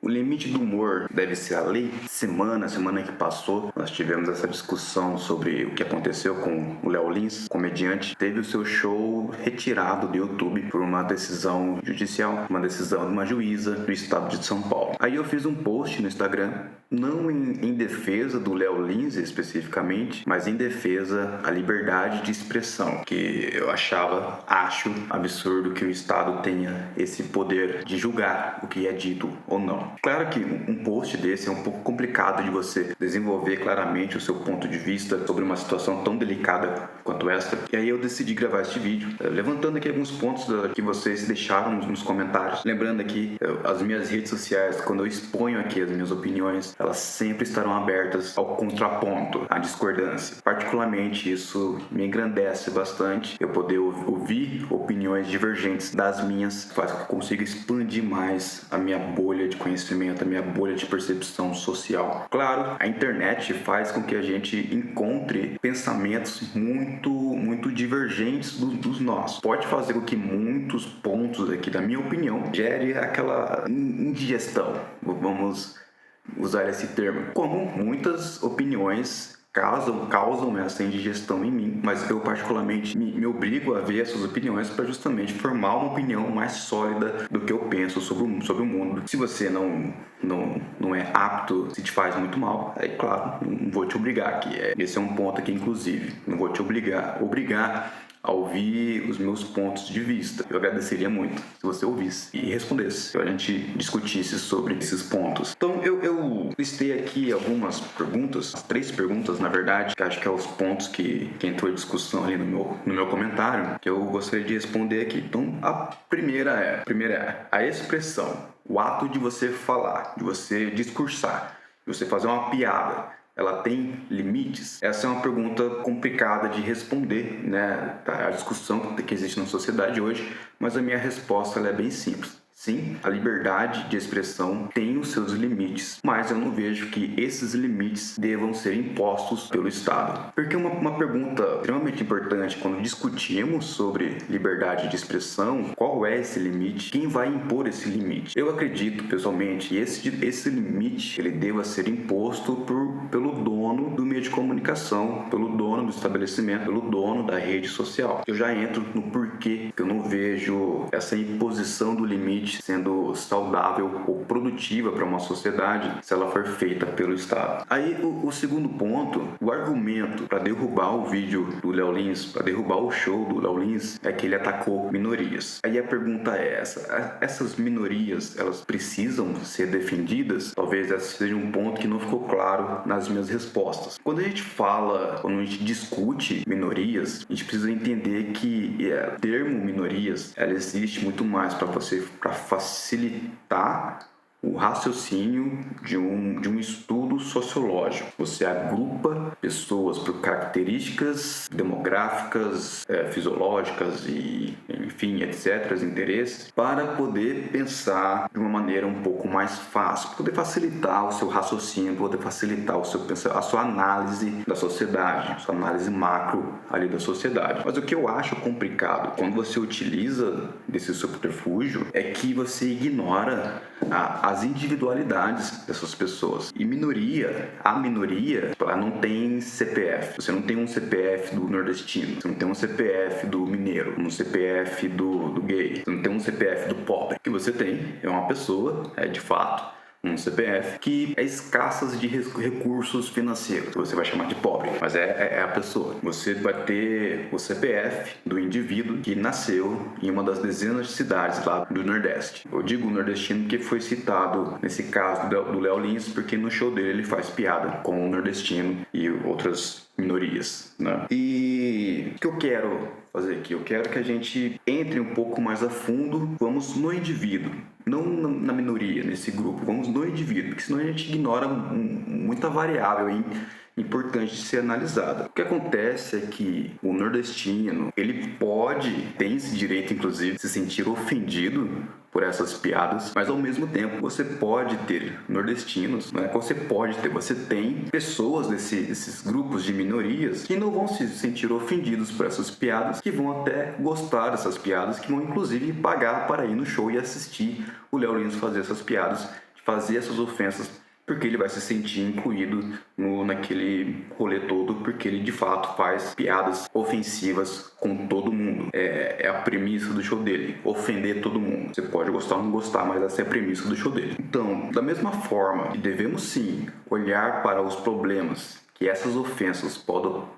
O limite do humor deve ser a lei? Semana que passou, nós tivemos essa discussão sobre o que aconteceu com o Léo Lins, comediante. Teve o seu show retirado do YouTube por uma decisão judicial, uma decisão de uma juíza do estado de São Paulo. Aí eu fiz um post no Instagram, não em defesa do Léo Lins especificamente, mas em defesa à liberdade de expressão, que eu acho absurdo que o Estado tenha esse poder de julgar o que é dito ou não. Claro que um post desse é um pouco complicado de você desenvolver claramente o seu ponto de vista sobre uma situação tão delicada quanto esta. E aí eu decidi gravar este vídeo, levantando aqui alguns pontos que vocês deixaram nos comentários. Lembrando aqui, as minhas redes sociais, quando eu exponho aqui as minhas opiniões, elas sempre estarão abertas ao contraponto, à discordância. Particularmente, isso me engrandece bastante, eu poder ouvir opiniões divergentes das minhas, faz com que eu consiga expandir mais a minha bolha de conhecimento, a minha bolha de percepção social. Claro, a internet faz com que a gente encontre pensamentos muito divergentes dos nossos. Pode fazer com que muitos pontos aqui, da minha opinião, gere aquela indigestão, vamos usar esse termo, como muitas opiniões causam essa indigestão em mim, mas eu particularmente me obrigo a ver essas opiniões para justamente formar uma opinião mais sólida do que eu penso sobre o mundo. Se você não é apto, se te faz muito mal, aí claro, não vou te obrigar aqui. Esse é um ponto aqui, inclusive, não vou te obrigar a ouvir os meus pontos de vista. Eu agradeceria muito se você ouvisse e respondesse, se a gente discutisse sobre esses pontos. Então eu listei aqui algumas perguntas, 3 perguntas na verdade, que acho que é os pontos que entrou em discussão ali no meu comentário, que eu gostaria de responder aqui. Então a primeira é a expressão, o ato de você falar, de você discursar, de você fazer uma piada, ela tem limites? Essa é uma pergunta complicada de responder, né? A discussão que existe na sociedade hoje, mas a minha resposta ela é bem simples. Sim, a liberdade de expressão tem os seus limites, mas eu não vejo que esses limites devam ser impostos pelo Estado. Porque uma pergunta extremamente importante quando discutimos sobre liberdade de expressão, qual é esse limite? Quem vai impor esse limite? Eu acredito, pessoalmente, que esse limite ele deva ser imposto pelo dono do meio de comunicação, pelo dono do estabelecimento, pelo dono da rede social. Eu já entro no porquê que eu não vejo essa imposição do limite sendo saudável ou produtiva para uma sociedade se ela for feita pelo Estado. Aí o segundo ponto, o argumento para derrubar o vídeo do Léo Lins, para derrubar o show do Léo Lins, é que ele atacou minorias. Aí a pergunta é essas minorias, elas precisam ser defendidas? Talvez esse seja um ponto que não ficou claro nas minhas respostas. Quando a gente discute minorias, a gente precisa entender que o termo minorias, ela existe muito mais para facilitar o raciocínio de um estudo sociológico. Você agrupa pessoas por características demográficas, fisiológicas e, enfim, etc., interesses, para poder pensar de uma maneira um pouco mais fácil, poder facilitar o seu raciocínio, poder facilitar a sua análise da sociedade, a sua análise macro ali da sociedade. Mas o que eu acho complicado quando você utiliza desse subterfúgio é que você ignora as individualidades dessas pessoas. E a minoria, ela não tem CPF. Você não tem um CPF do nordestino, você não tem um CPF do mineiro, um CPF do gay, você não tem um CPF do pobre. O que você tem é uma pessoa, de fato, um CPF que é escassas de recursos financeiros, que você vai chamar de pobre, mas é a pessoa. Você vai ter o CPF do indivíduo que nasceu em uma das dezenas de cidades lá do Nordeste. Eu digo nordestino porque foi citado nesse caso do Léo Lins, porque no show dele ele faz piada com o nordestino e outras minorias, né? E o que eu quero fazer aqui? Eu quero que a gente entre um pouco mais a fundo, vamos no indivíduo, não na minoria, nesse grupo, vamos no indivíduo, porque senão a gente ignora muita variável importante de ser analisada. O que acontece é que o nordestino, ele tem esse direito, inclusive, de se sentir ofendido por essas piadas, mas ao mesmo tempo você pode ter nordestinos, né? Você tem pessoas desses grupos de minorias que não vão se sentir ofendidos por essas piadas, que vão até gostar dessas piadas, que vão inclusive pagar para ir no show e assistir o Léo Lins fazer essas piadas de fazer essas ofensas, porque ele vai se sentir incluído naquele rolê todo, porque ele de fato faz piadas ofensivas com todo mundo. É a premissa do show dele, ofender todo mundo. Você pode gostar ou não gostar, mas essa é a premissa do show dele. Então, da mesma forma que devemos sim olhar para os problemas que essas ofensas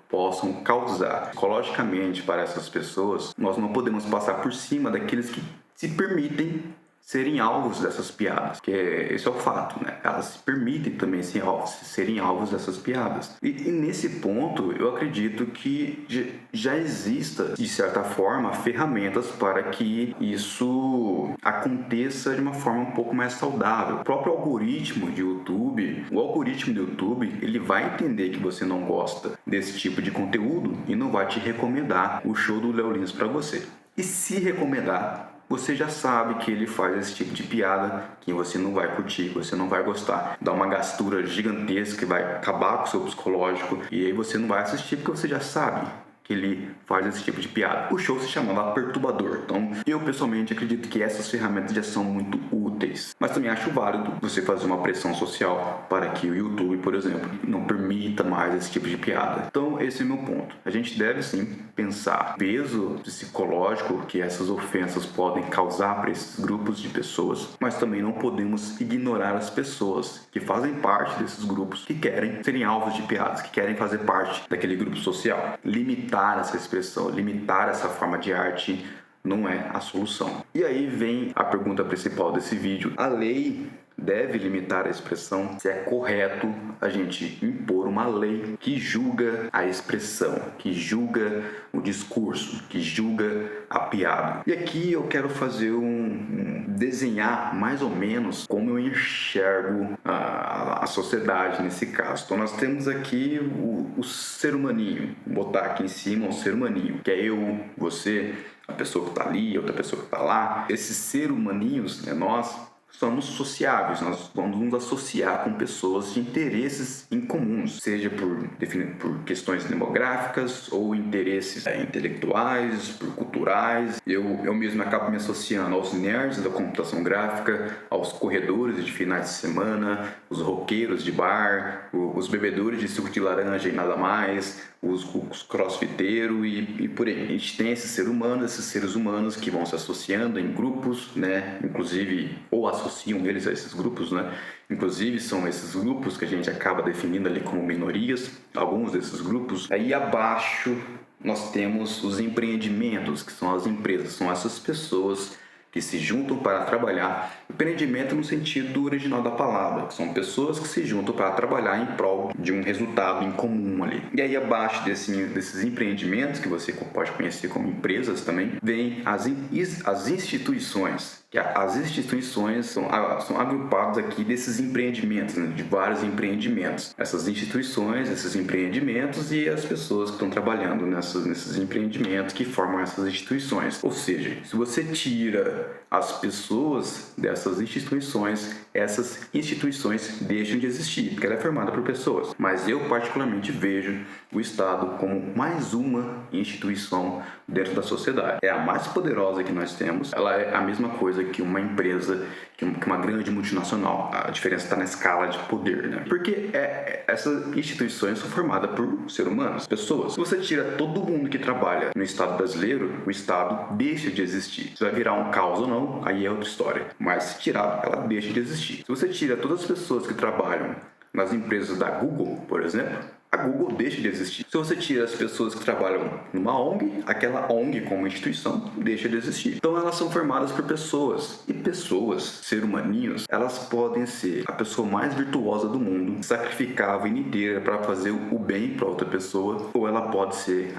possam causar psicologicamente para essas pessoas, nós não podemos passar por cima daqueles que se permitem serem alvos dessas piadas, que esse é o fato, né? Elas se permitem também serem alvos dessas piadas. E nesse ponto, eu acredito que já exista, de certa forma, ferramentas para que isso aconteça de uma forma um pouco mais saudável. O próprio algoritmo de YouTube, ele vai entender que você não gosta desse tipo de conteúdo e não vai te recomendar o show do Léo Lins para você. E se recomendar, você já sabe que ele faz esse tipo de piada que você não vai curtir, que você não vai gostar. Dá uma gastura gigantesca que vai acabar com o seu psicológico e aí você não vai assistir porque você já sabe que ele faz esse tipo de piada. O show se chamava Perturbador. Então, eu pessoalmente acredito que essas ferramentas já são muito úteis. Mas também acho válido você fazer uma pressão social para que o YouTube, por exemplo, não permita mais esse tipo de piada. Então, esse é o meu ponto. A gente deve sim pensar o peso psicológico que essas ofensas podem causar para esses grupos de pessoas, mas também não podemos ignorar as pessoas que fazem parte desses grupos, que querem serem alvos de piadas, que querem fazer parte daquele grupo social. Limitar essa expressão, limitar essa forma de arte não é a solução. E aí vem a pergunta principal desse vídeo. A lei deve limitar a expressão? Se é correto a gente impor uma lei que julga a expressão, que julga o discurso, que julga a piada. E aqui eu quero fazer desenhar mais ou menos como eu enxergo a sociedade nesse caso. Então nós temos aqui o ser humaninho, vou botar aqui em cima o ser humaninho, que é eu, você, a pessoa que está ali, outra pessoa que está lá. Esses ser humaninhos, né, nós somos sociáveis, nós vamos nos associar com pessoas de interesses em comuns, seja por questões demográficas ou interesses intelectuais, por culturais. Eu mesmo acabo me associando aos nerds da computação gráfica, aos corredores de finais de semana, os roqueiros de bar, os bebedores de suco de laranja e nada mais, os crossfiteiros e por aí. A gente tem esses seres humanos que vão se associando em grupos, né? Inclusive, ou associam eles a esses grupos, né? Inclusive, são esses grupos que a gente acaba definindo ali como minorias, alguns desses grupos. Aí abaixo nós temos os empreendimentos, que são as empresas, são essas pessoas que se juntam para trabalhar. Empreendimento no sentido original da palavra, que são pessoas que se juntam para trabalhar em prol de um resultado em comum ali. E aí abaixo desses empreendimentos, que você pode conhecer como empresas também, vem as instituições, que as instituições são agrupadas aqui desses empreendimentos, né, de vários empreendimentos. Essas instituições, esses empreendimentos e as pessoas que estão trabalhando nesses empreendimentos que formam essas instituições. Ou seja, se você tira as pessoas dessas instituições, essas instituições deixam de existir, porque ela é formada por pessoas. Mas eu particularmente vejo o Estado como mais uma instituição dentro da sociedade. É a mais poderosa que nós temos, ela é a mesma coisa que uma empresa, que uma grande multinacional. A diferença está na escala de poder, né? Porque essas instituições são formadas por seres humanos, pessoas. Se você tira todo mundo que trabalha no Estado brasileiro, o Estado deixa de existir. Se vai virar um caos ou não, aí é outra história. Mas se tirar, ela deixa de existir. Se você tira todas as pessoas que trabalham nas empresas da Google, por exemplo, a Google deixa de existir. Se você tira as pessoas que trabalham numa ONG, aquela ONG como instituição deixa de existir. Então elas são formadas por pessoas. E pessoas, ser humaninhos, elas podem ser a pessoa mais virtuosa do mundo, sacrificar a vida inteira para fazer o bem para outra pessoa, ou ela pode ser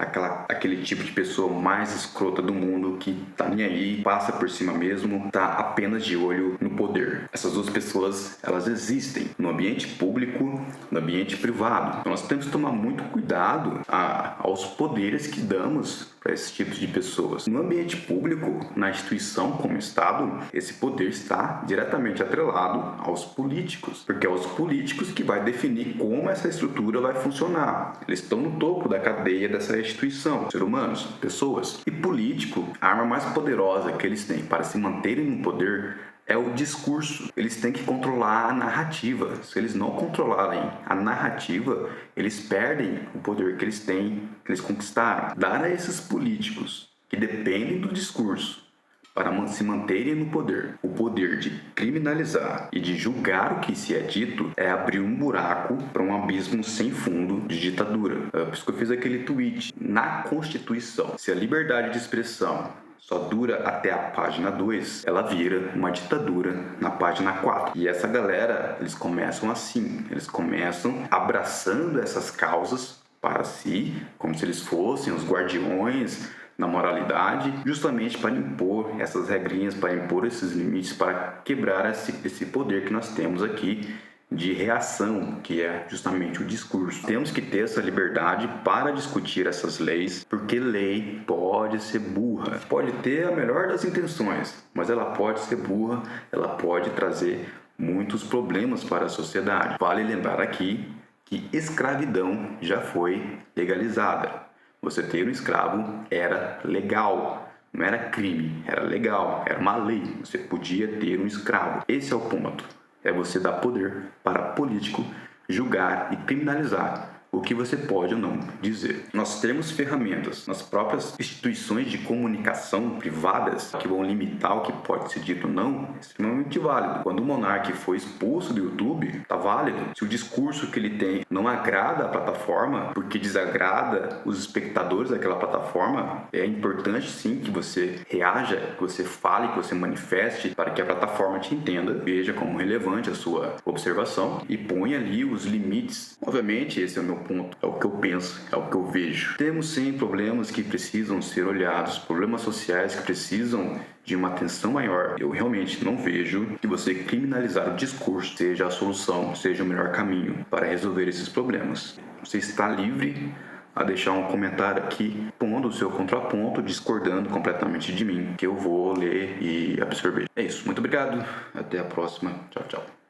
aquele tipo de pessoa mais escrota do mundo que tá nem aí, passa por cima mesmo, tá apenas de olho no poder. Essas duas pessoas, elas existem no ambiente público, no ambiente privado. Então nós temos que tomar muito cuidado aos poderes que damos para esses tipos de pessoas. No ambiente público, na instituição como Estado, esse poder está diretamente atrelado aos políticos, porque é os políticos que vai definir como essa estrutura vai funcionar. Eles estão no topo da cadeia dessa instituição, seres humanos, pessoas. E político, a arma mais poderosa que eles têm para se manterem no poder é o discurso. Eles têm que controlar a narrativa. Se eles não controlarem a narrativa, eles perdem o poder que eles têm, que eles conquistaram. Dar a esses políticos que dependem do discurso para se manterem no poder, o poder de criminalizar e de julgar o que se é dito, é abrir um buraco para um abismo sem fundo de ditadura. Por isso que eu fiz aquele tweet. Na Constituição, se a liberdade de expressão só dura até a página 2, ela vira uma ditadura na página 4. E essa galera, eles começam assim, eles começam abraçando essas causas para si, como se eles fossem os guardiões na moralidade, justamente para impor essas regrinhas, para impor esses limites, para quebrar esse poder que nós temos aqui de reação, que é justamente o discurso. Temos que ter essa liberdade para discutir essas leis, porque lei pode ser burra. Pode ter a melhor das intenções, mas ela pode ser burra, ela pode trazer muitos problemas para a sociedade. Vale lembrar aqui que escravidão já foi legalizada. Você ter um escravo era legal, não era crime, era legal, era uma lei. Você podia ter um escravo. Esse é o ponto. É você dar poder para político julgar e criminalizar o que você pode ou não dizer. Nós temos ferramentas nas próprias instituições de comunicação privadas que vão limitar o que pode ser dito ou não, é extremamente válido. Quando o monarca foi expulso do YouTube, está válido. Se o discurso que ele tem não agrada a plataforma, porque desagrada os espectadores daquela plataforma, é importante sim que você reaja, que você fale, que você manifeste para que a plataforma te entenda, veja como relevante a sua observação e ponha ali os limites. Obviamente, esse é o meu ponto, é o que eu penso, é o que eu vejo. Temos sim problemas que precisam ser olhados, problemas sociais que precisam de uma atenção maior. Eu realmente não vejo que você criminalizar o discurso seja a solução, seja o melhor caminho para resolver esses problemas. Você está livre a deixar um comentário aqui, pondo o seu contraponto, discordando completamente de mim, que eu vou ler e absorver. É isso, muito obrigado, até a próxima, tchau, tchau.